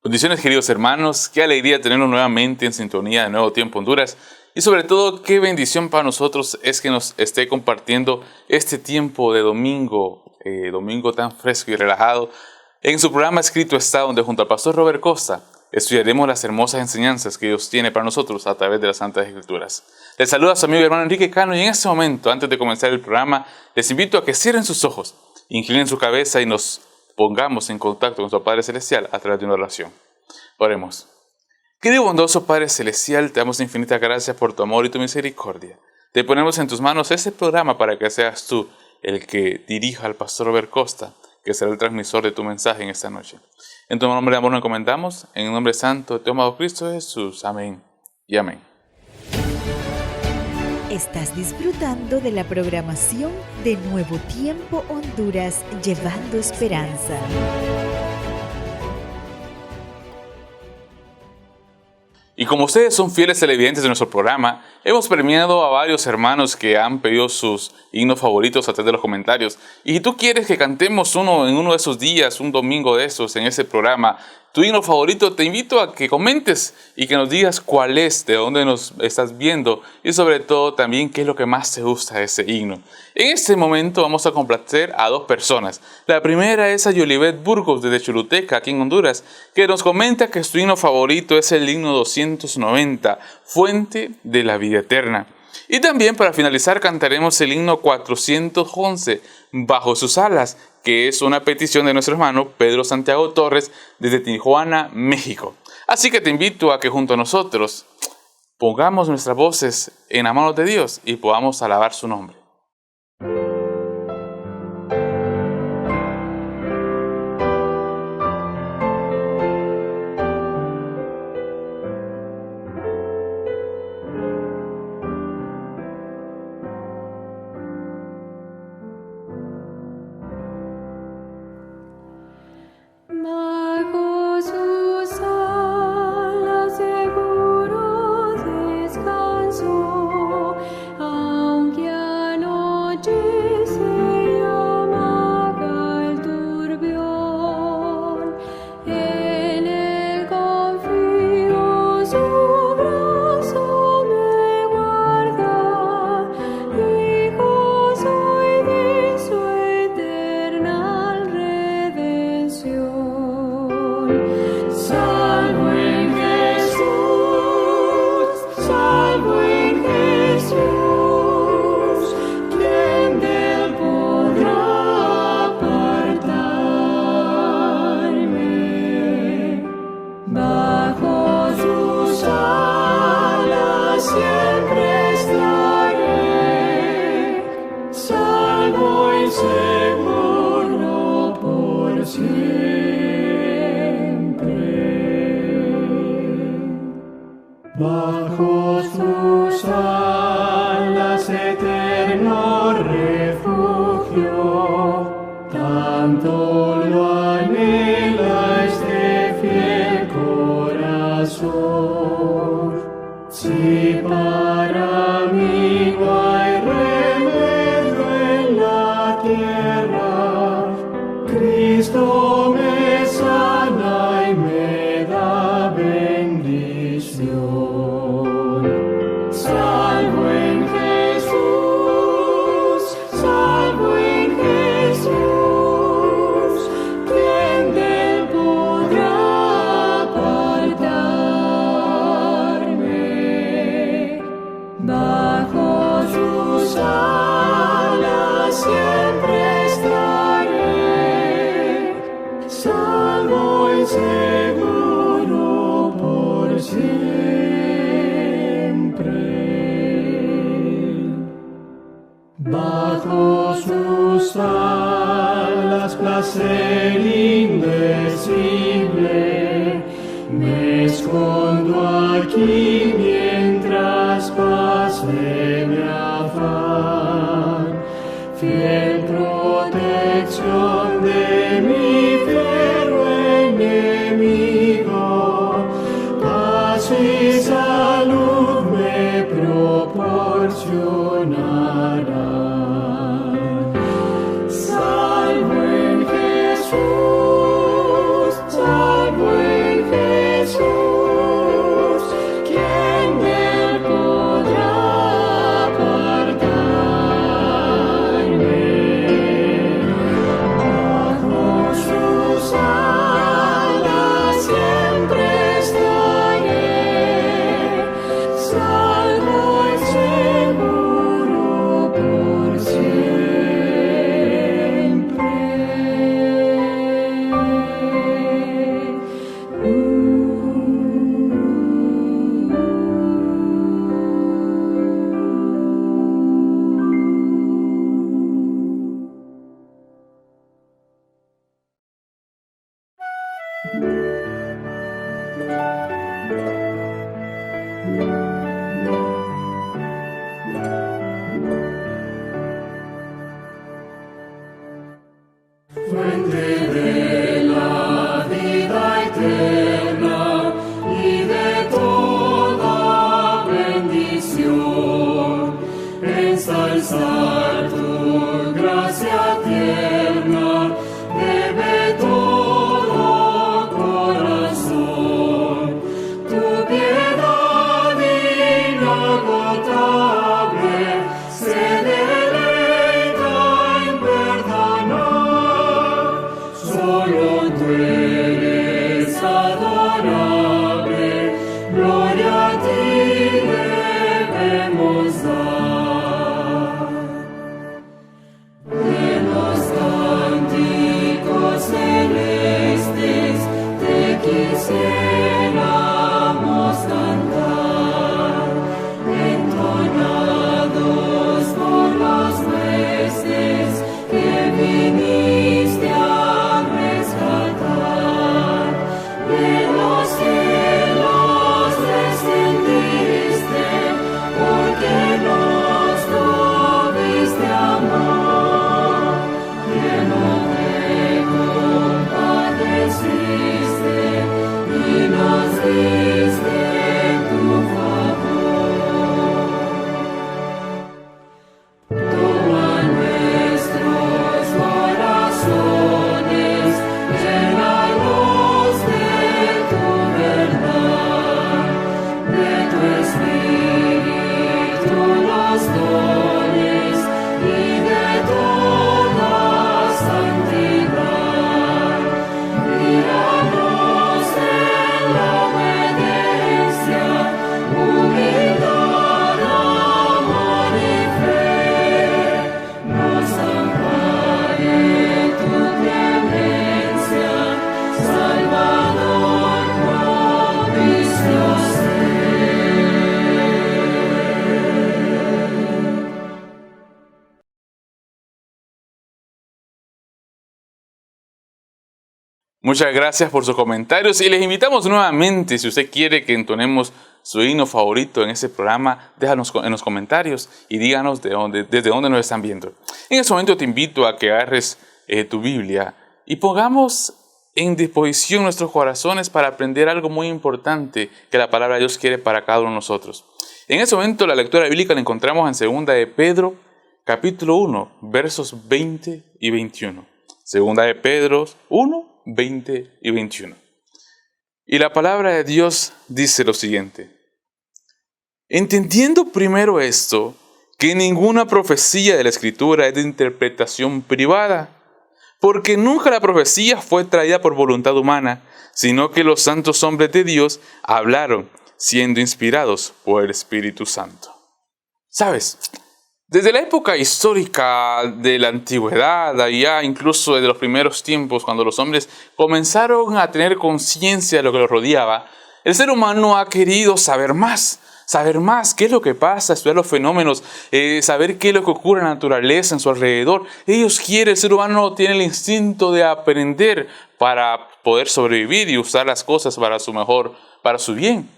Bendiciones, queridos hermanos, qué alegría tenernos nuevamente en sintonía de Nuevo Tiempo Honduras y sobre todo qué bendición para nosotros es que nos esté compartiendo este tiempo de domingo tan fresco y relajado en su programa Escrito Está, donde junto al pastor Robert Costa estudiaremos las hermosas enseñanzas que Dios tiene para nosotros a través de las Santas Escrituras. Les saluda a su amigo y hermano Enrique Cano y en este momento, antes de comenzar el programa, les invito a que cierren sus ojos, inclinen su cabeza y nos pongamos en contacto con nuestro Padre Celestial a través de una oración. Oremos. Querido bondoso Padre Celestial, te damos infinitas gracias por tu amor y tu misericordia. Te ponemos en tus manos este programa para que seas tú el que dirija al pastor Robert Costa, que será el transmisor de tu mensaje en esta noche. En tu nombre de amor nos encomendamos, en el nombre santo de tu amado Cristo Jesús. Amén y amén. Estás disfrutando de la programación de Nuevo Tiempo Honduras, llevando esperanza. Y como ustedes son fieles televidentes de nuestro programa, hemos premiado a varios hermanos que han pedido sus himnos favoritos a través de los comentarios. Y si tú quieres que cantemos uno en uno de esos días, un domingo de esos, en ese programa, tu himno favorito, te invito a que comentes y que nos digas cuál es, de dónde nos estás viendo y sobre todo también qué es lo que más te gusta de ese himno. En este momento vamos a complacer a dos personas. La primera es a Yolivet Burgos desde Choluteca, aquí en Honduras, que nos comenta que su himno favorito es el himno 290, Fuente de la Vida Eterna. Y también para finalizar cantaremos el himno 411, Bajo sus alas, que es una petición de nuestro hermano Pedro Santiago Torres desde Tijuana, México. Así que te invito a que junto a nosotros pongamos nuestras voces en las manos de Dios y podamos alabar su nombre. Bajo sus alas eterno refugio, tanto lo anhela este fiel corazón. Si para mí no hay remedio en la tierra, Cristo me sana y me da bendición. Salvo en Jesús, ¿quién de él podrá apartarme? Bajo sus alas siempre estaré, salvo y seguro por siempre. Bajo sus alas placer indecible, me escondo aquí mientras pase mi afán. Fiel protección de mi fiero enemigo, paz y salud me proporcionará. Salvo en Jesús, salvo en Jesús. ensalzar tu gracia tierna, debe todo corazón. Tu piedad inagotable se deleita en perdonar. Solo tú eres adorable, gloria a ti debemos dar. En los cánticos celestes te quisiéramos cantar, entonados por los jueces que viniste a rescatar. De los cielos descendiste, porque nos tuviste amor. Lleno te compadeciste y nos diste tu favor. Toma nuestros corazones, llénalos de tu verdad, de tu espíritu los dones y de toda santidad. Guíanos en la obediencia, humildad, amor y fe. Nos ampare tu clemencia, Salvador propicio Muchas gracias por sus comentarios y les invitamos nuevamente, si usted quiere que entonemos su himno favorito en este programa, déjanos en los comentarios y díganos desde dónde nos están viendo. En este momento te invito a que agarres tu Biblia y pongamos en disposición nuestros corazones para aprender algo muy importante que la palabra de Dios quiere para cada uno de nosotros. En este momento la lectura bíblica la encontramos en 2 de Pedro, capítulo 1, versos 20 y 21. 2 de Pedro 1, 20 y 21. Y la palabra de Dios dice lo siguiente: entendiendo primero esto, que ninguna profecía de la Escritura es de interpretación privada, porque nunca la profecía fue traída por voluntad humana, sino que los santos hombres de Dios hablaron, siendo inspirados por el Espíritu Santo. ¿Sabes? Desde la época histórica de la antigüedad, allá incluso desde los primeros tiempos, cuando los hombres comenzaron a tener conciencia de lo que los rodeaba, el ser humano ha querido saber más, qué es lo que pasa, estudiar los fenómenos, saber qué es lo que ocurre en la naturaleza, en su alrededor. El ser humano tiene el instinto de aprender para poder sobrevivir y usar las cosas para su bien.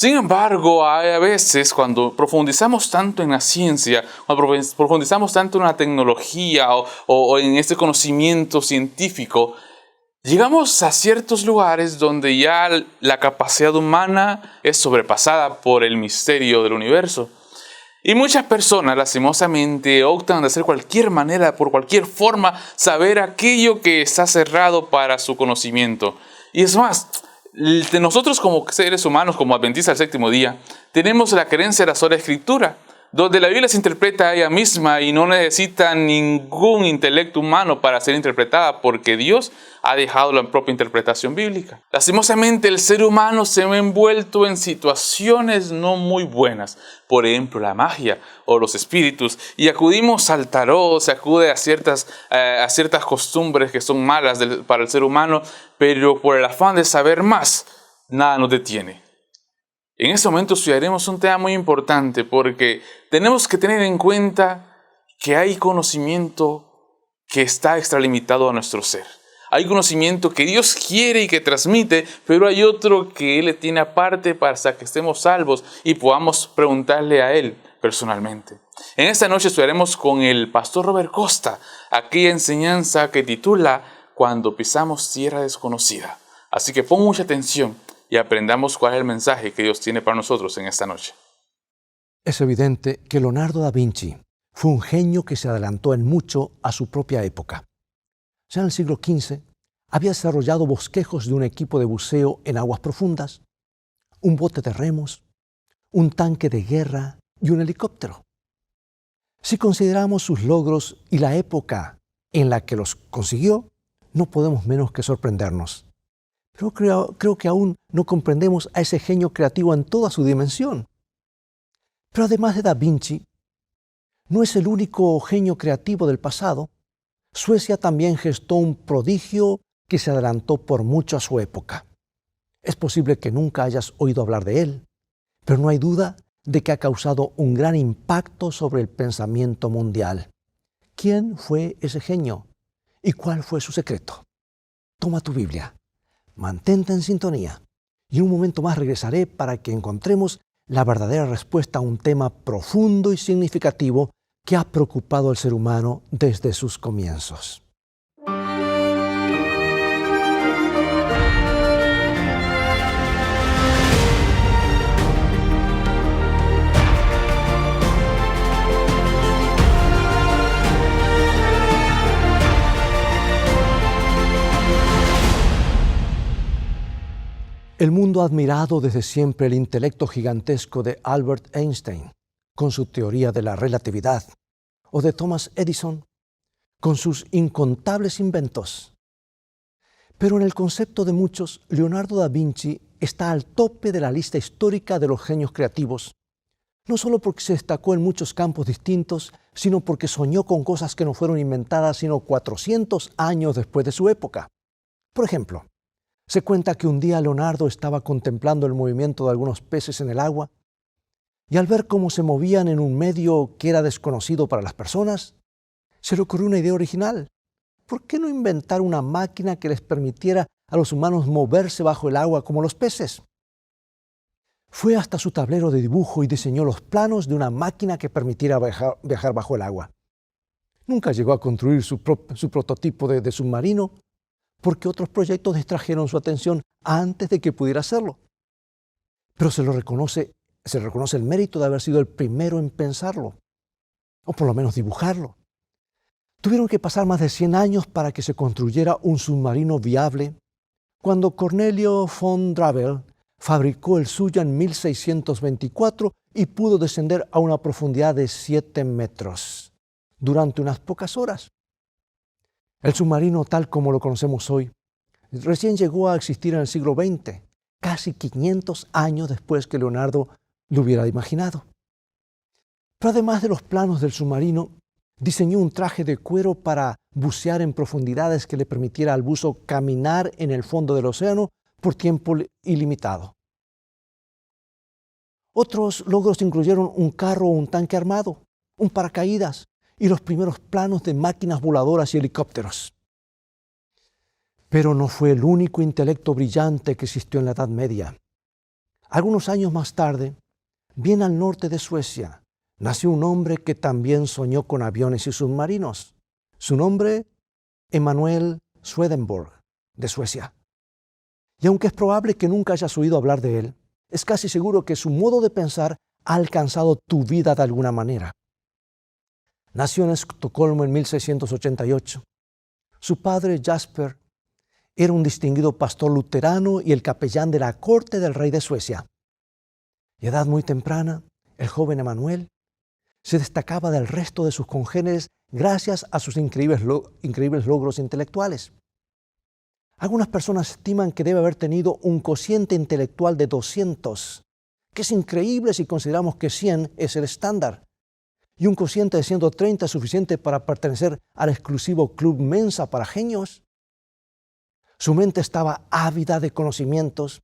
Sin embargo, a veces cuando profundizamos tanto en la ciencia, cuando profundizamos tanto en la tecnología o en este conocimiento científico, llegamos a ciertos lugares donde ya la capacidad humana es sobrepasada por el misterio del universo. Y muchas personas, lastimosamente, optan de hacer cualquier manera, por cualquier forma, saber aquello que está cerrado para su conocimiento. Y es más, nosotros como seres humanos, como adventistas del séptimo día, tenemos la creencia de la sola Escritura, donde la Biblia se interpreta a ella misma y no necesita ningún intelecto humano para ser interpretada, porque Dios ha dejado la propia interpretación bíblica. Lastimosamente, el ser humano se ve envuelto en situaciones no muy buenas, por ejemplo, la magia o los espíritus, y acudimos al tarot, se acude a ciertas costumbres que son malas para el ser humano, pero por el afán de saber más, nada nos detiene. En este momento estudiaremos un tema muy importante porque tenemos que tener en cuenta que hay conocimiento que está extralimitado a nuestro ser. Hay conocimiento que Dios quiere y que transmite, pero hay otro que Él le tiene aparte para que estemos salvos y podamos preguntarle a Él personalmente. En esta noche estudiaremos con el pastor Robert Costa aquella enseñanza que titula Cuando pisamos tierra desconocida. Así que pon mucha atención y aprendamos cuál es el mensaje que Dios tiene para nosotros en esta noche. Es evidente que Leonardo da Vinci fue un genio que se adelantó en mucho a su propia época. Ya en el siglo XV había desarrollado bosquejos de un equipo de buceo en aguas profundas, un bote de remos, un tanque de guerra y un helicóptero. Si consideramos sus logros y la época en la que los consiguió, no podemos menos que sorprendernos. Pero creo que aún no comprendemos a ese genio creativo en toda su dimensión. Pero además de Da Vinci, no es el único genio creativo del pasado. Suecia también gestó un prodigio que se adelantó por mucho a su época. Es posible que nunca hayas oído hablar de él, pero no hay duda de que ha causado un gran impacto sobre el pensamiento mundial. ¿Quién fue ese genio? ¿Y cuál fue su secreto? Toma tu Biblia, mantente en sintonía y en un momento más regresaré para que encontremos la verdadera respuesta a un tema profundo y significativo que ha preocupado al ser humano desde sus comienzos. El mundo ha admirado desde siempre el intelecto gigantesco de Albert Einstein, con su teoría de la relatividad, o de Thomas Edison, con sus incontables inventos. Pero en el concepto de muchos, Leonardo da Vinci está al tope de la lista histórica de los genios creativos, no solo porque se destacó en muchos campos distintos, sino porque soñó con cosas que no fueron inventadas sino 400 años después de su época. Por ejemplo, se cuenta que un día Leonardo estaba contemplando el movimiento de algunos peces en el agua y al ver cómo se movían en un medio que era desconocido para las personas, se le ocurrió una idea original. ¿Por qué no inventar una máquina que les permitiera a los humanos moverse bajo el agua como los peces? Fue hasta su tablero de dibujo y diseñó los planos de una máquina que permitiera viajar bajo el agua. Nunca llegó a construir su prototipo de submarino, porque otros proyectos distrajeron su atención antes de que pudiera hacerlo. Pero se le reconoce el mérito de haber sido el primero en pensarlo, o por lo menos dibujarlo. Tuvieron que pasar más de 100 años para que se construyera un submarino viable, cuando Cornelio von Dravel fabricó el suyo en 1624 y pudo descender a una profundidad de 7 metros durante unas pocas horas. El submarino, tal como lo conocemos hoy, recién llegó a existir en el siglo XX, casi 500 años después que Leonardo lo hubiera imaginado. Pero además de los planos del submarino, diseñó un traje de cuero para bucear en profundidades que le permitiera al buzo caminar en el fondo del océano por tiempo ilimitado. Otros logros incluyeron un carro o un tanque armado, un paracaídas, y los primeros planos de máquinas voladoras y helicópteros. Pero no fue el único intelecto brillante que existió en la Edad Media. Algunos años más tarde, bien al norte de Suecia, nació un hombre que también soñó con aviones y submarinos. Su nombre, Emanuel Swedenborg, de Suecia. Y aunque es probable que nunca hayas oído hablar de él, es casi seguro que su modo de pensar ha alcanzado tu vida de alguna manera. Nació en Estocolmo en 1688. Su padre, Jasper, era un distinguido pastor luterano y el capellán de la corte del rey de Suecia. Y a edad muy temprana, el joven Emanuel se destacaba del resto de sus congéneres gracias a sus increíbles logros intelectuales. Algunas personas estiman que debe haber tenido un cociente intelectual de 200, que es increíble si consideramos que 100 es el estándar. Y un cociente de 130 es suficiente para pertenecer al exclusivo Club Mensa para genios. Su mente estaba ávida de conocimientos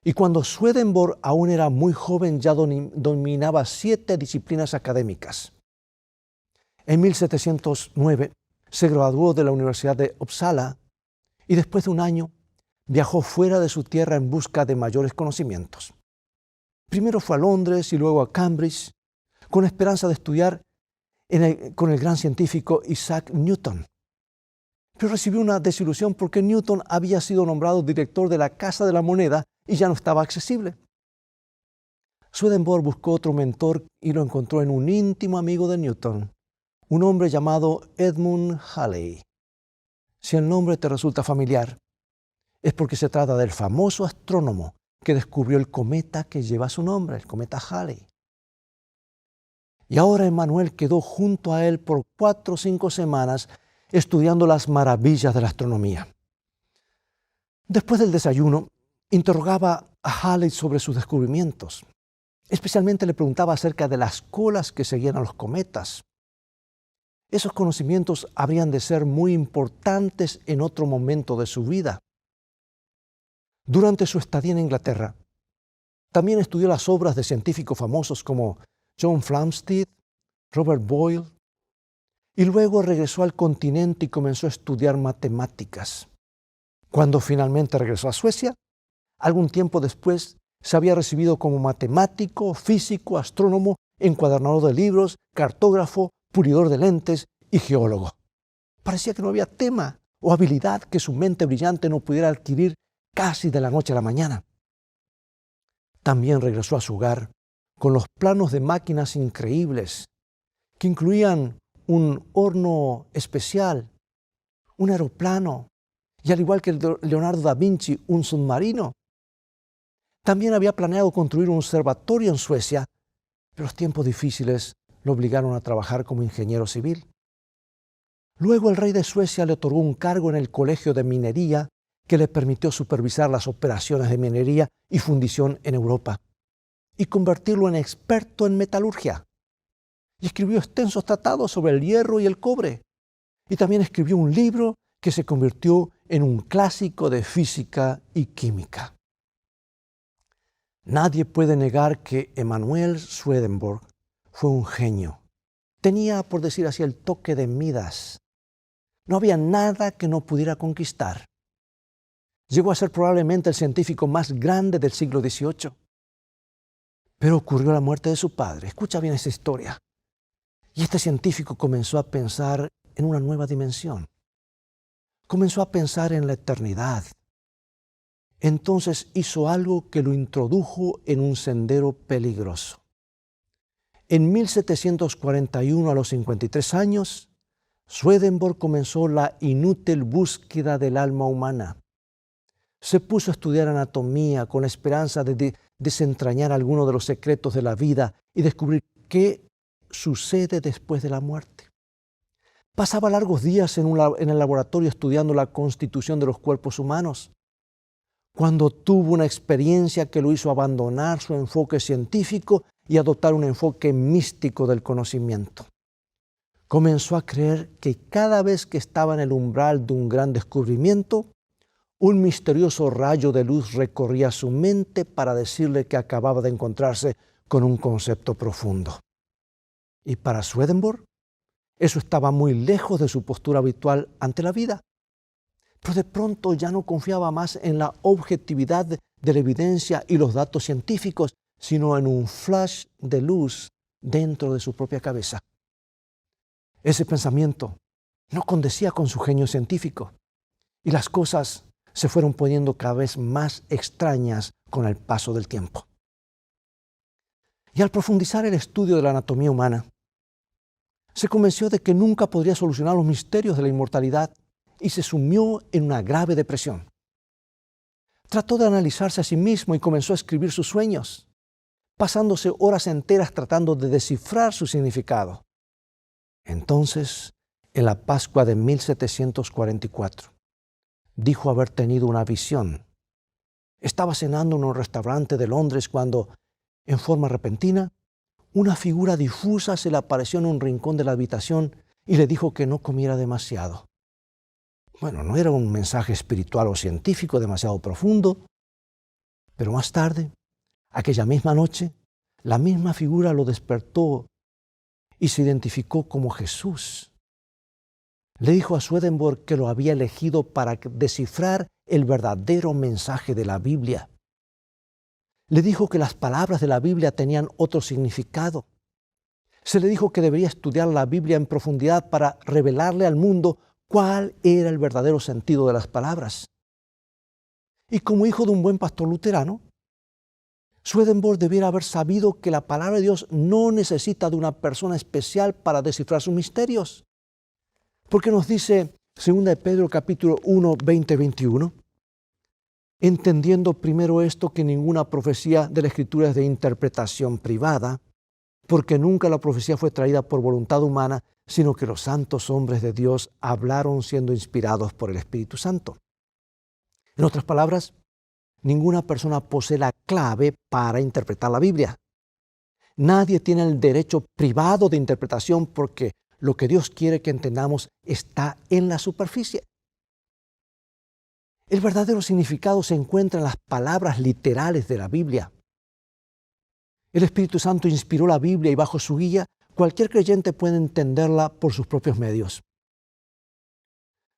y cuando Swedenborg aún era muy joven ya dominaba 7 disciplinas académicas. En 1709 se graduó de la Universidad de Uppsala y después de un año viajó fuera de su tierra en busca de mayores conocimientos. Primero fue a Londres y luego a Cambridge, con esperanza de estudiar con el gran científico Isaac Newton. Pero recibió una desilusión porque Newton había sido nombrado director de la Casa de la Moneda y ya no estaba accesible. Swedenborg buscó otro mentor y lo encontró en un íntimo amigo de Newton, un hombre llamado Edmund Halley. Si el nombre te resulta familiar, es porque se trata del famoso astrónomo que descubrió el cometa que lleva su nombre, el cometa Halley. Y ahora Emmanuel quedó junto a él por 4 o 5 semanas estudiando las maravillas de la astronomía. Después del desayuno, interrogaba a Halley sobre sus descubrimientos. Especialmente le preguntaba acerca de las colas que seguían a los cometas. Esos conocimientos habrían de ser muy importantes en otro momento de su vida. Durante su estadía en Inglaterra, también estudió las obras de científicos famosos como John Flamsteed, Robert Boyle, y luego regresó al continente y comenzó a estudiar matemáticas. Cuando finalmente regresó a Suecia, algún tiempo después se había recibido como matemático, físico, astrónomo, encuadernador de libros, cartógrafo, pulidor de lentes y geólogo. Parecía que no había tema o habilidad que su mente brillante no pudiera adquirir casi de la noche a la mañana. También regresó a su hogar con los planos de máquinas increíbles que incluían un horno especial, un aeroplano y, al igual que Leonardo da Vinci, un submarino. También había planeado construir un observatorio en Suecia, pero los tiempos difíciles lo obligaron a trabajar como ingeniero civil. Luego el rey de Suecia le otorgó un cargo en el Colegio de Minería que le permitió supervisar las operaciones de minería y fundición en Europa y convertirlo en experto en metalurgia. Y escribió extensos tratados sobre el hierro y el cobre. Y también escribió un libro que se convirtió en un clásico de física y química. Nadie puede negar que Emanuel Swedenborg fue un genio. Tenía, por decir así, el toque de Midas. No había nada que no pudiera conquistar. Llegó a ser probablemente el científico más grande del siglo XVIII. Pero ocurrió la muerte de su padre. Escucha bien esa historia. Y este científico comenzó a pensar en una nueva dimensión. Comenzó a pensar en la eternidad. Entonces hizo algo que lo introdujo en un sendero peligroso. En 1741, a los 53 años, Swedenborg comenzó la inútil búsqueda del alma humana. Se puso a estudiar anatomía con la esperanza de desentrañar algunos de los secretos de la vida y descubrir qué sucede después de la muerte. Pasaba largos días en el laboratorio estudiando la constitución de los cuerpos humanos, cuando tuvo una experiencia que lo hizo abandonar su enfoque científico y adoptar un enfoque místico del conocimiento. Comenzó a creer que cada vez que estaba en el umbral de un gran descubrimiento, un misterioso rayo de luz recorría su mente para decirle que acababa de encontrarse con un concepto profundo. Y para Swedenborg, eso estaba muy lejos de su postura habitual ante la vida. Pero de pronto ya no confiaba más en la objetividad de la evidencia y los datos científicos, sino en un flash de luz dentro de su propia cabeza. Ese pensamiento no condecía con su genio científico y las cosas se fueron poniendo cada vez más extrañas con el paso del tiempo. Y al profundizar el estudio de la anatomía humana, se convenció de que nunca podría solucionar los misterios de la inmortalidad y se sumió en una grave depresión. Trató de analizarse a sí mismo y comenzó a escribir sus sueños, pasándose horas enteras tratando de descifrar su significado. Entonces, en la Pascua de 1744, dijo haber tenido una visión. Estaba cenando en un restaurante de Londres cuando, en forma repentina, una figura difusa se le apareció en un rincón de la habitación y le dijo que no comiera demasiado. Bueno, no era un mensaje espiritual o científico demasiado profundo, pero más tarde, aquella misma noche, la misma figura lo despertó y se identificó como Jesús. Le dijo a Swedenborg que lo había elegido para descifrar el verdadero mensaje de la Biblia. Le dijo que las palabras de la Biblia tenían otro significado. Se le dijo que debería estudiar la Biblia en profundidad para revelarle al mundo cuál era el verdadero sentido de las palabras. Y como hijo de un buen pastor luterano, Swedenborg debiera haber sabido que la palabra de Dios no necesita de una persona especial para descifrar sus misterios. Porque nos dice 2 de Pedro capítulo 1, 20-21, entendiendo primero esto, que ninguna profecía de la Escritura es de interpretación privada, porque nunca la profecía fue traída por voluntad humana, sino que los santos hombres de Dios hablaron siendo inspirados por el Espíritu Santo. En otras palabras, ninguna persona posee la clave para interpretar la Biblia. Nadie tiene el derecho privado de interpretación, porque lo que Dios quiere que entendamos está en la superficie. El verdadero significado se encuentra en las palabras literales de la Biblia. El Espíritu Santo inspiró la Biblia y bajo su guía, cualquier creyente puede entenderla por sus propios medios.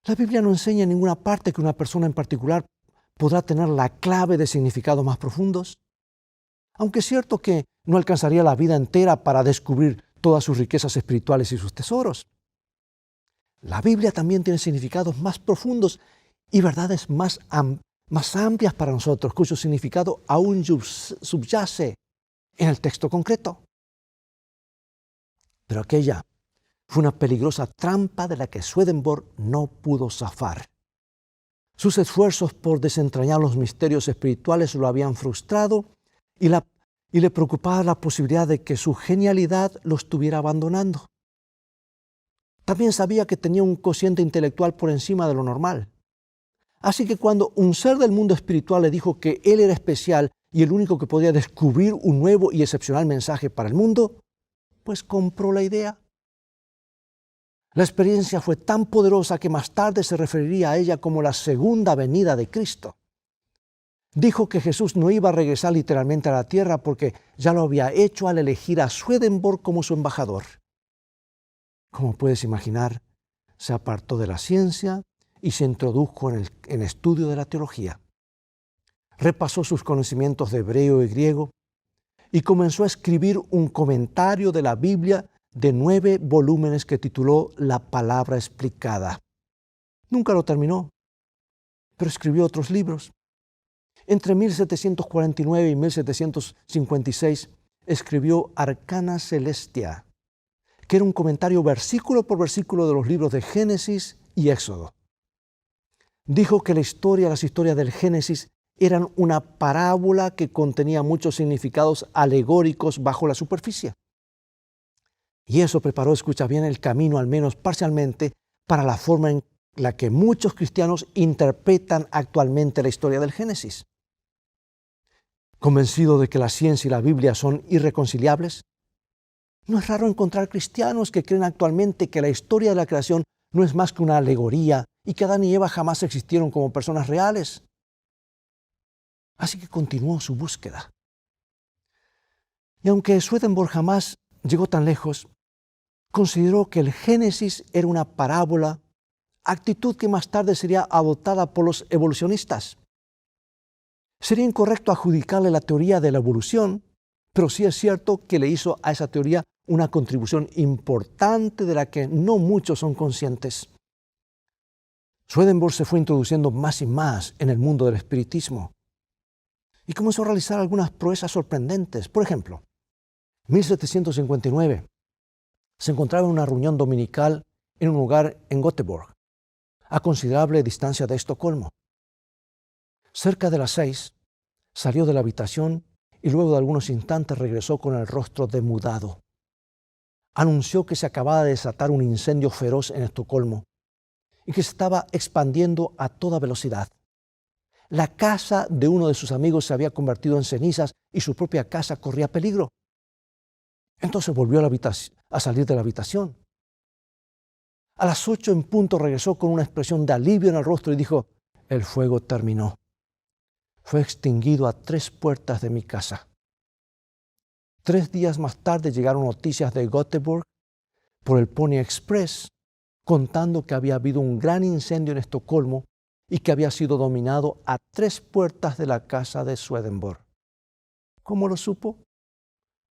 La Biblia no enseña en ninguna parte que una persona en particular podrá tener la clave de significados más profundos. Aunque es cierto que no alcanzaría la vida entera para descubrir todas sus riquezas espirituales y sus tesoros. La Biblia también tiene significados más profundos y verdades más amplias para nosotros, cuyo significado aún subyace en el texto concreto. Pero aquella fue una peligrosa trampa de la que Swedenborg no pudo zafar. Sus esfuerzos por desentrañar los misterios espirituales lo habían frustrado y le preocupaba la posibilidad de que su genialidad lo estuviera abandonando. También sabía que tenía un cociente intelectual por encima de lo normal. Así que cuando un ser del mundo espiritual le dijo que él era especial y el único que podía descubrir un nuevo y excepcional mensaje para el mundo, pues compró la idea. La experiencia fue tan poderosa que más tarde se referiría a ella como la segunda venida de Cristo. Dijo que Jesús no iba a regresar literalmente a la tierra porque ya lo había hecho al elegir a Swedenborg como su embajador. Como puedes imaginar, se apartó de la ciencia y se introdujo en el estudio de la teología. Repasó sus conocimientos de hebreo y griego y comenzó a escribir un comentario de la Biblia de 9 volúmenes que tituló La Palabra Explicada. Nunca lo terminó, pero escribió otros libros. Entre 1749 y 1756 escribió Arcana Celestia, que era un comentario versículo por versículo de los libros de Génesis y Éxodo. Dijo que las historias del Génesis eran una parábola que contenía muchos significados alegóricos bajo la superficie. Y eso preparó, escucha bien, el camino, al menos parcialmente, para la forma en la que muchos cristianos interpretan actualmente la historia del Génesis. Convencido de que la ciencia y la Biblia son irreconciliables, no es raro encontrar cristianos que creen actualmente que la historia de la creación no es más que una alegoría y que Adán y Eva jamás existieron como personas reales. Así que continuó su búsqueda. Y aunque Swedenborg jamás llegó tan lejos, consideró que el Génesis era una parábola, actitud que más tarde sería adoptada por los evolucionistas. Sería incorrecto adjudicarle la teoría de la evolución, pero sí es cierto que le hizo a esa teoría una contribución importante de la que no muchos son conscientes. Swedenborg se fue introduciendo más y más en el mundo del espiritismo y comenzó a realizar algunas proezas sorprendentes. Por ejemplo, en 1759 se encontraba en una reunión dominical en un lugar en Göteborg, a considerable distancia de Estocolmo. Cerca de las 6, salió de la habitación y luego de algunos instantes regresó con el rostro demudado. Anunció que se acababa de desatar un incendio feroz en Estocolmo y que se estaba expandiendo a toda velocidad. La casa de uno de sus amigos se había convertido en cenizas y su propia casa corría peligro. Entonces volvió a salir de la habitación. A las 8 en punto regresó con una expresión de alivio en el rostro y dijo: el fuego terminó. Fue extinguido a 3 puertas de mi casa. 3 días más tarde llegaron noticias de Göteborg por el Pony Express contando que había habido un gran incendio en Estocolmo y que había sido dominado a 3 puertas de la casa de Swedenborg. ¿Cómo lo supo?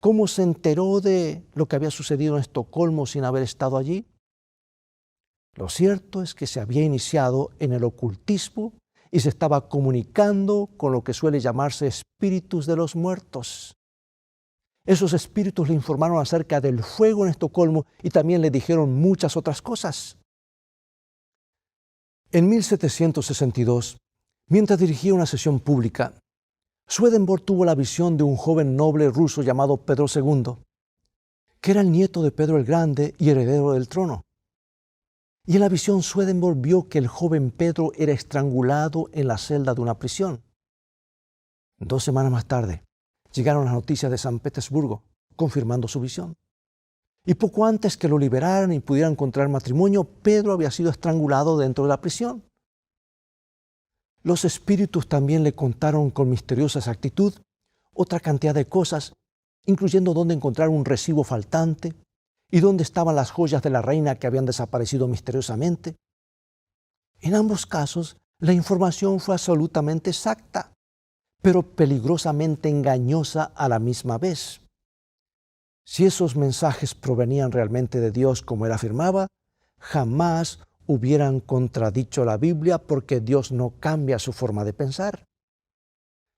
¿Cómo se enteró de lo que había sucedido en Estocolmo sin haber estado allí? Lo cierto es que se había iniciado en el ocultismo y se estaba comunicando con lo que suele llamarse espíritus de los muertos. Esos espíritus le informaron acerca del fuego en Estocolmo y también le dijeron muchas otras cosas. En 1762, mientras dirigía una sesión pública, Swedenborg tuvo la visión de un joven noble ruso llamado Pedro II, que era el nieto de Pedro el Grande y heredero del trono. Y en la visión Swedenborg vio que el joven Pedro era estrangulado en la celda de una prisión. 2 semanas más tarde, llegaron las noticias de San Petersburgo, confirmando su visión. Y poco antes que lo liberaran y pudieran contraer matrimonio, Pedro había sido estrangulado dentro de la prisión. Los espíritus también le contaron con misteriosa exactitud otra cantidad de cosas, incluyendo dónde encontrar un recibo faltante y dónde estaban las joyas de la reina que habían desaparecido misteriosamente. En ambos casos, la información fue absolutamente exacta, pero peligrosamente engañosa a la misma vez. Si esos mensajes provenían realmente de Dios, como él afirmaba, jamás hubieran contradicho la Biblia, porque Dios no cambia su forma de pensar.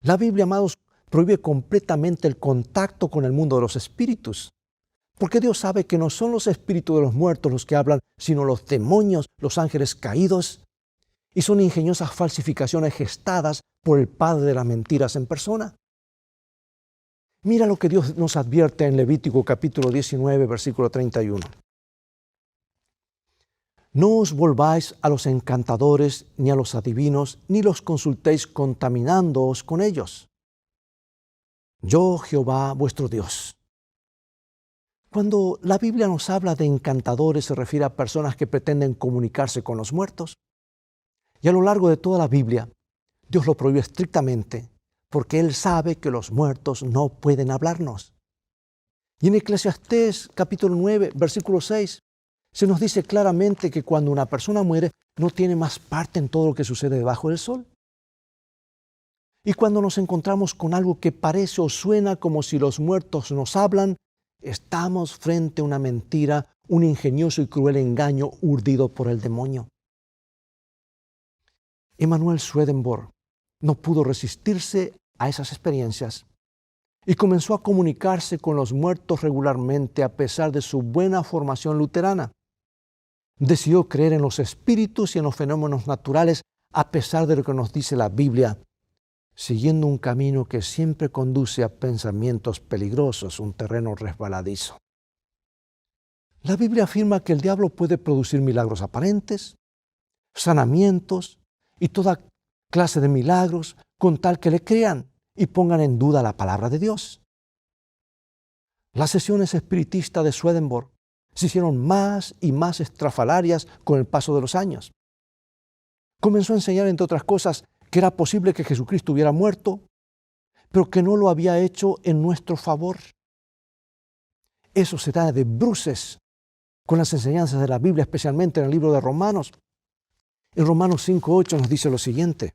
La Biblia, amados, prohíbe completamente el contacto con el mundo de los espíritus, porque Dios sabe que no son los espíritus de los muertos los que hablan, sino los demonios, los ángeles caídos, y son ingeniosas falsificaciones gestadas por el padre de las mentiras en persona. Mira lo que Dios nos advierte en Levítico capítulo 19, versículo 31. No os volváis a los encantadores ni a los adivinos, ni los consultéis contaminándoos con ellos. Yo, Jehová, vuestro Dios. Cuando la Biblia nos habla de encantadores, se refiere a personas que pretenden comunicarse con los muertos. Y a lo largo de toda la Biblia, Dios lo prohíbe estrictamente, porque Él sabe que los muertos no pueden hablarnos. Y en Eclesiastés capítulo 9, versículo 6, se nos dice claramente que cuando una persona muere, no tiene más parte en todo lo que sucede debajo del sol. Y cuando nos encontramos con algo que parece o suena como si los muertos nos hablan, estamos frente a una mentira, un ingenioso y cruel engaño urdido por el demonio. Emanuel Swedenborg no pudo resistirse a esas experiencias y comenzó a comunicarse con los muertos regularmente a pesar de su buena formación luterana. Decidió creer en los espíritus y en los fenómenos naturales a pesar de lo que nos dice la Biblia, siguiendo un camino que siempre conduce a pensamientos peligrosos, un terreno resbaladizo. La Biblia afirma que el diablo puede producir milagros aparentes, sanamientos y toda clase de milagros con tal que le crean y pongan en duda la palabra de Dios. Las sesiones espiritistas de Swedenborg se hicieron más y más estrafalarias con el paso de los años. Comenzó a enseñar, entre otras cosas, que era posible que Jesucristo hubiera muerto, pero que no lo había hecho en nuestro favor. Eso se da de bruces con las enseñanzas de la Biblia, especialmente en el libro de Romanos. En Romanos 5:8 nos dice lo siguiente: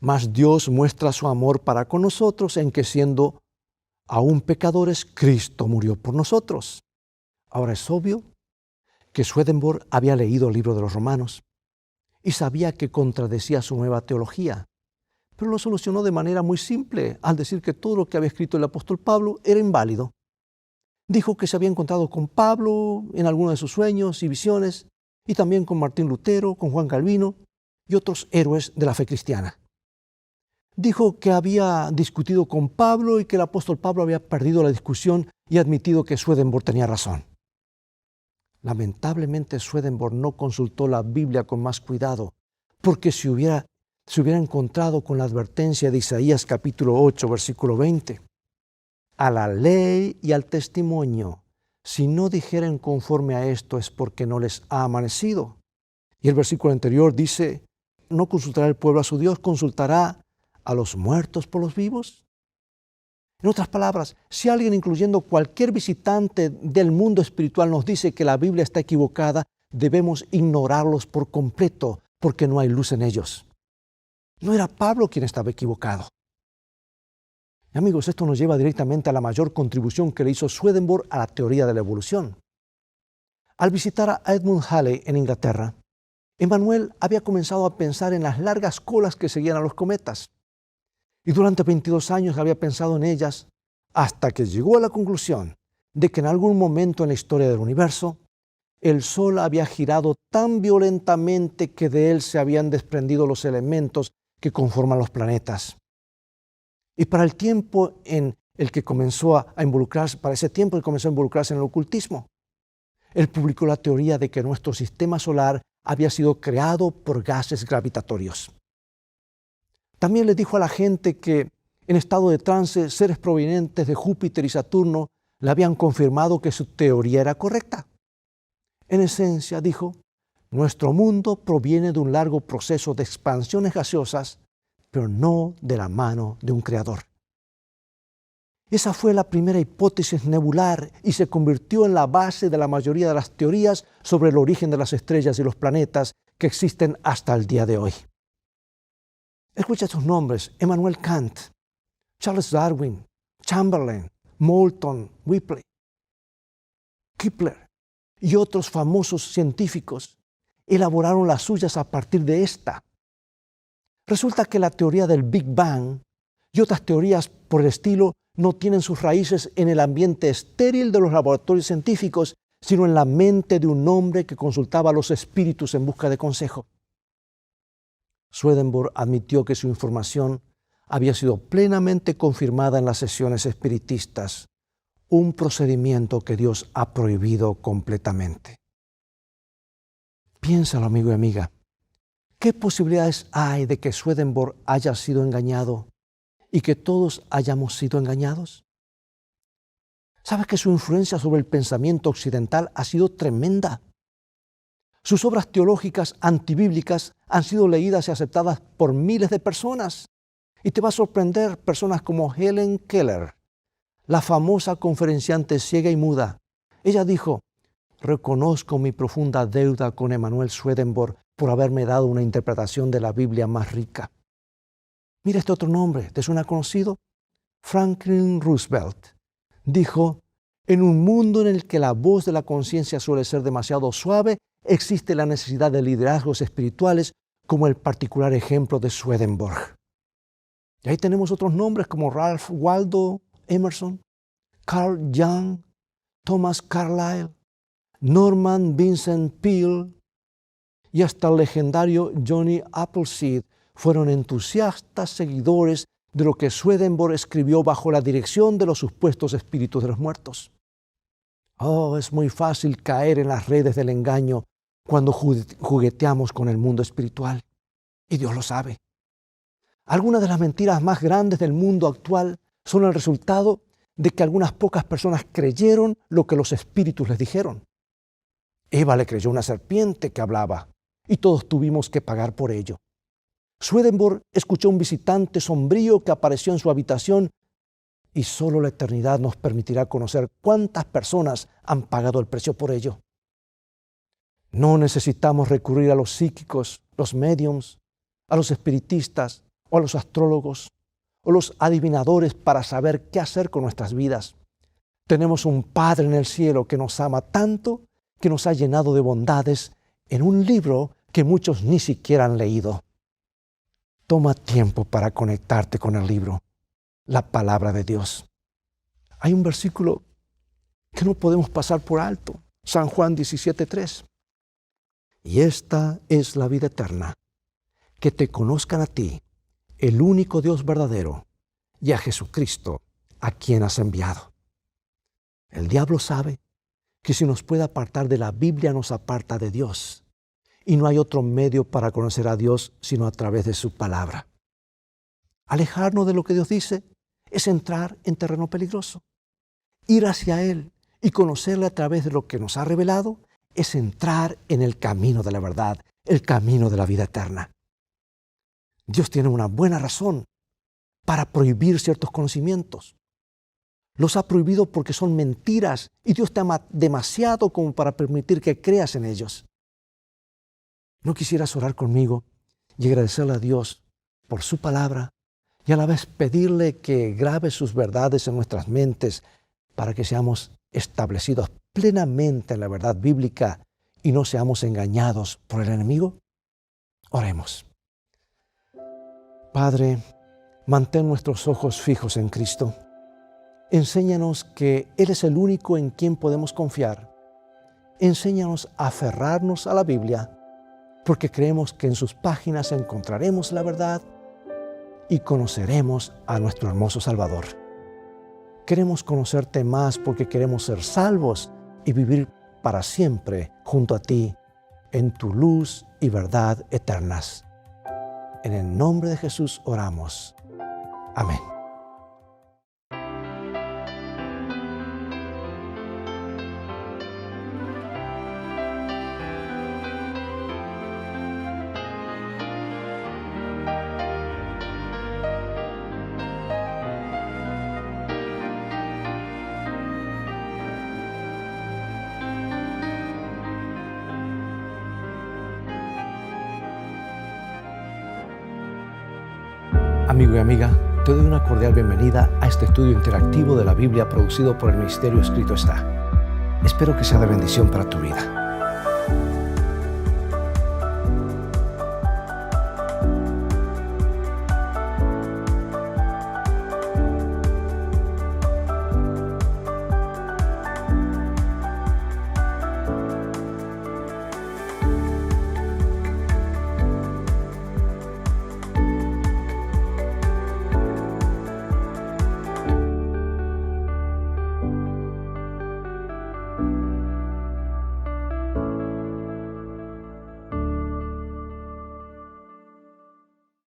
mas Dios muestra su amor para con nosotros en que, siendo aún pecadores, Cristo murió por nosotros. Ahora es obvio que Swedenborg había leído el libro de los Romanos y sabía que contradecía su nueva teología, pero lo solucionó de manera muy simple al decir que todo lo que había escrito el apóstol Pablo era inválido. Dijo que se había encontrado con Pablo en alguno de sus sueños y visiones, y también con Martín Lutero, con Juan Calvino y otros héroes de la fe cristiana. Dijo que había discutido con Pablo y que el apóstol Pablo había perdido la discusión y admitido que Swedenborg tenía razón. Lamentablemente, Swedenborg no consultó la Biblia con más cuidado, porque se hubiera encontrado con la advertencia de Isaías capítulo 8, versículo 20. A la ley y al testimonio, si no dijeren conforme a esto, es porque no les ha amanecido. Y el versículo anterior dice: ¿no consultará el pueblo a su Dios? ¿Consultará a los muertos por los vivos? En otras palabras, si alguien, incluyendo cualquier visitante del mundo espiritual, nos dice que la Biblia está equivocada, debemos ignorarlos por completo, porque no hay luz en ellos. No era Pablo quien estaba equivocado. Y amigos, esto nos lleva directamente a la mayor contribución que le hizo Swedenborg a la teoría de la evolución. Al visitar a Edmund Halley en Inglaterra, Emmanuel había comenzado a pensar en las largas colas que seguían a los cometas. Y durante 22 años había pensado en ellas hasta que llegó a la conclusión de que en algún momento en la historia del universo, el Sol había girado tan violentamente que de él se habían desprendido los elementos que conforman los planetas. Y para el tiempo en el que comenzó a involucrarse, para ese tiempo que comenzó a involucrarse en el ocultismo, él publicó la teoría de que nuestro sistema solar había sido creado por gases gravitatorios. También le dijo a la gente que en estado de trance, seres provenientes de Júpiter y Saturno le habían confirmado que su teoría era correcta. En esencia, dijo, nuestro mundo proviene de un largo proceso de expansiones gaseosas, pero no de la mano de un creador. Esa fue la primera hipótesis nebular y se convirtió en la base de la mayoría de las teorías sobre el origen de las estrellas y los planetas que existen hasta el día de hoy. Escucha estos nombres: Immanuel Kant, Charles Darwin, Chamberlain, Moulton, Ripley, Kepler y otros famosos científicos elaboraron las suyas a partir de esta. Resulta que la teoría del Big Bang y otras teorías por el estilo no tienen sus raíces en el ambiente estéril de los laboratorios científicos, sino en la mente de un hombre que consultaba a los espíritus en busca de consejo. Swedenborg admitió que su información había sido plenamente confirmada en las sesiones espiritistas, un procedimiento que Dios ha prohibido completamente. Piénsalo, amigo y amiga. ¿Qué posibilidades hay de que Swedenborg haya sido engañado y que todos hayamos sido engañados? ¿Sabes que su influencia sobre el pensamiento occidental ha sido tremenda? Sus obras teológicas antibíblicas han sido leídas y aceptadas por miles de personas. Y te va a sorprender personas como Helen Keller, la famosa conferenciante ciega y muda. Ella dijo: reconozco mi profunda deuda con Emanuel Swedenborg por haberme dado una interpretación de la Biblia más rica. Mira este otro nombre, ¿te suena conocido? Franklin Roosevelt dijo: en un mundo en el que la voz de la conciencia suele ser demasiado suave, existe la necesidad de liderazgos espirituales como el particular ejemplo de Swedenborg. Y ahí tenemos otros nombres como Ralph Waldo Emerson, Carl Jung, Thomas Carlyle, Norman Vincent Peale y hasta el legendario Johnny Appleseed fueron entusiastas seguidores de lo que Swedenborg escribió bajo la dirección de los supuestos espíritus de los muertos. Oh, es muy fácil caer en las redes del engaño cuando jugueteamos con el mundo espiritual. Y Dios lo sabe. Algunas de las mentiras más grandes del mundo actual son el resultado de que algunas pocas personas creyeron lo que los espíritus les dijeron. Eva le creyó una serpiente que hablaba y todos tuvimos que pagar por ello. Swedenborg escuchó un visitante sombrío que apareció en su habitación y solo la eternidad nos permitirá conocer cuántas personas han pagado el precio por ello. No necesitamos recurrir a los psíquicos, los médiums, a los espiritistas o a los astrólogos o los adivinadores para saber qué hacer con nuestras vidas. Tenemos un Padre en el cielo que nos ama tanto que nos ha llenado de bondades en un libro que muchos ni siquiera han leído. Toma tiempo para conectarte con el libro, la palabra de Dios. Hay un versículo que no podemos pasar por alto, San Juan 17:3. Y esta es la vida eterna, que te conozcan a ti, el único Dios verdadero, y a Jesucristo, a quien has enviado. El diablo sabe que si nos puede apartar de la Biblia, nos aparta de Dios. Y no hay otro medio para conocer a Dios sino a través de su palabra. Alejarnos de lo que Dios dice es entrar en terreno peligroso. Ir hacia Él y conocerle a través de lo que nos ha revelado es entrar en el camino de la verdad, el camino de la vida eterna. Dios tiene una buena razón para prohibir ciertos conocimientos. Los ha prohibido porque son mentiras y Dios te ama demasiado como para permitir que creas en ellos. ¿No quisieras orar conmigo y agradecerle a Dios por su palabra y a la vez pedirle que grabe sus verdades en nuestras mentes para que seamos establecidos plenamente en la verdad bíblica y no seamos engañados por el enemigo? Oremos. Padre, mantén nuestros ojos fijos en Cristo. Enséñanos que Él es el único en quien podemos confiar. Enséñanos a aferrarnos a la Biblia, porque creemos que en sus páginas encontraremos la verdad y conoceremos a nuestro hermoso Salvador. Queremos conocerte más porque queremos ser salvos y vivir para siempre junto a ti en tu luz y verdad eternas. En el nombre de Jesús oramos. Amén. Amigo y amiga, te doy una cordial bienvenida a este estudio interactivo de la Biblia producido por el Ministerio Escrito Está. Espero que sea de bendición para tu vida.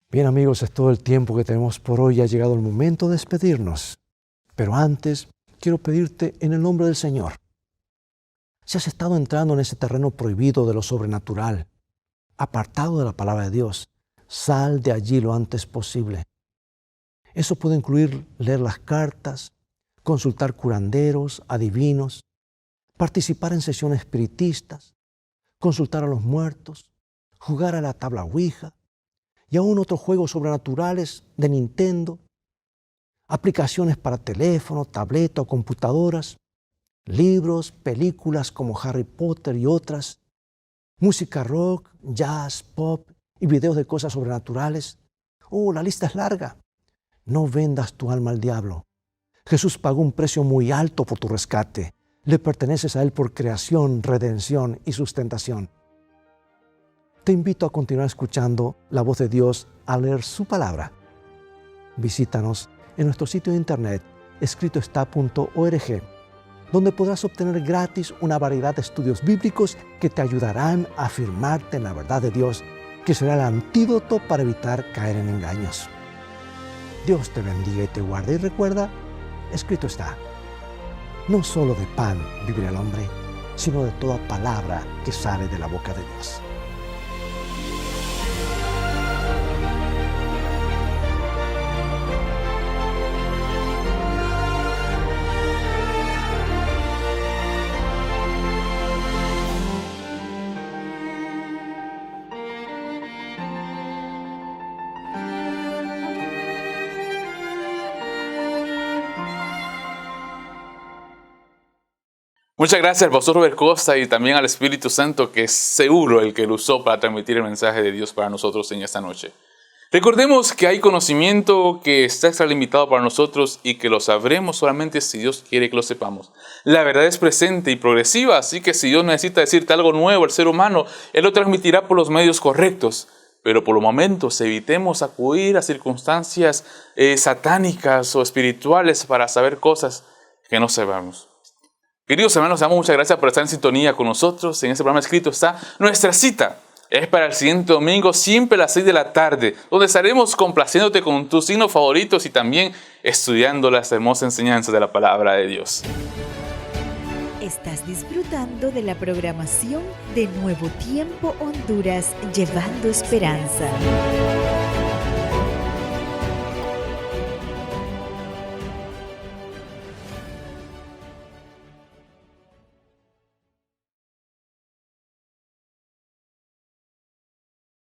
Bien amigos, es todo el tiempo que tenemos por hoy. Ha llegado el momento de despedirnos. Pero antes, quiero pedirte en el nombre del Señor. Si has estado entrando en ese terreno prohibido de lo sobrenatural, apartado de la palabra de Dios, sal de allí lo antes posible. Eso puede incluir leer las cartas, consultar curanderos, adivinos, participar en sesiones espiritistas, consultar a los muertos, jugar a la tabla Ouija, y aún otros juegos sobrenaturales de Nintendo, aplicaciones para teléfono, tableta o computadoras, libros, películas como Harry Potter y otras, música rock, jazz, pop y videos de cosas sobrenaturales. La lista es larga. No vendas tu alma al diablo. Jesús pagó un precio muy alto por tu rescate. Le perteneces a Él por creación, redención y sustentación. Te invito a continuar escuchando la voz de Dios al leer su palabra. Visítanos en nuestro sitio de internet escritoestá.org, donde podrás obtener gratis una variedad de estudios bíblicos que te ayudarán a afirmarte en la verdad de Dios, que será el antídoto para evitar caer en engaños. Dios te bendiga y te guarde, y recuerda, escrito está: no solo de pan vivirá el hombre, sino de toda palabra que sale de la boca de Dios. Muchas gracias al pastor Robert Costa y también al Espíritu Santo, que es seguro el que lo usó para transmitir el mensaje de Dios para nosotros en esta noche. Recordemos que hay conocimiento que está extralimitado para nosotros y que lo sabremos solamente si Dios quiere que lo sepamos. La verdad es presente y progresiva, así que si Dios necesita decirte algo nuevo al ser humano, Él lo transmitirá por los medios correctos. Pero por los momentos evitemos acudir a circunstancias satánicas o espirituales para saber cosas que no sabemos. Queridos hermanos, damos muchas gracias por estar en sintonía con nosotros. En este programa escrito está nuestra cita. Es para el siguiente domingo, siempre a las 6 de la tarde, donde estaremos complaciéndote con tus signos favoritos y también estudiando las hermosas enseñanzas de la palabra de Dios. Estás disfrutando de la programación de Nuevo Tiempo Honduras, llevando esperanza.